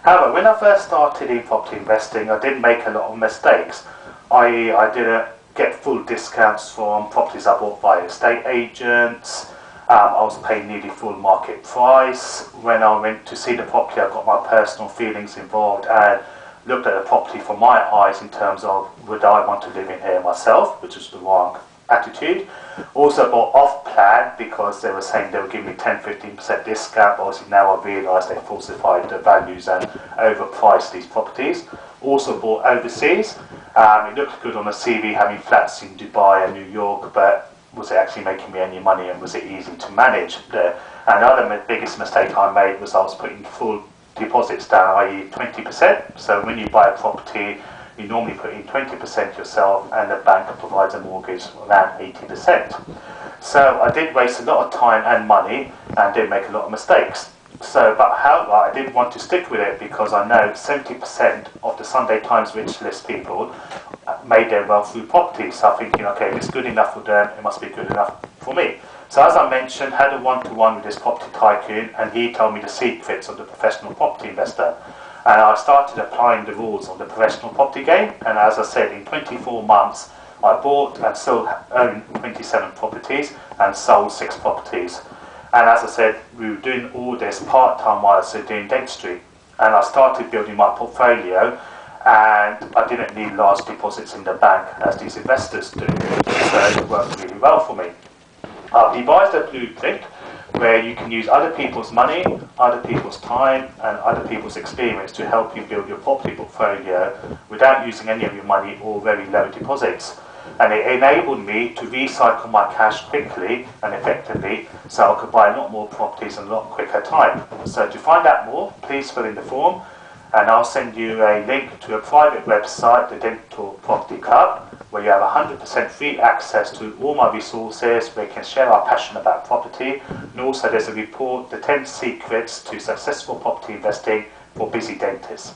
However, when I first started in property investing, I did make a lot of mistakes. I.e., I didn't get full discounts from properties I bought by estate agents. I was paying nearly full market price. When I went to see the property, I got my personal feelings involved and looked at the property from my eyes in terms of would I want to live in here myself, which was the wrong attitude. Also bought off plan because they were saying they were giving me 10-15% discount. Obviously now I realise they falsified the values and overpriced these properties. Also bought overseas. It looked good on the CV having flats in Dubai and New York, but was it actually making me any money and was it easy to manage there? And the other biggest mistake I made was I was putting full deposits down, i.e. 20%. So when you buy a property, you normally put in 20% yourself and the bank provides a mortgage around 80%. So I did waste a lot of time and money and did make a lot of mistakes. But however, I did want to stick with it because I know 70% of the Sunday Times rich list people made their wealth through property. So I'm thinking, okay, if it's good enough for them, it must be good enough for me. So as I mentioned, had a one-to-one with this property tycoon and he told me the secrets of the professional property investor. And I started applying the rules of the professional property game. And as I said, in 24 months, I bought and still own 27 properties and sold 6 properties. And as I said, we were doing all this part-time while I was doing dentistry. And I started building my portfolio and I didn't need large deposits in the bank as these investors do. So it worked really well for me. I've devised a blueprint where you can use other people's money, other people's time and other people's experience to help you build your property portfolio without using any of your money or very low deposits. And it enabled me to recycle my cash quickly and effectively so I could buy a lot more properties in a lot quicker time. So to find out more, please fill in the form and I'll send you a link to a private website, the Dental Property Club, where you have 100% free access to all my resources, where you can share our passion about property, and also there's a report, the 10 secrets to successful property investing for busy dentists.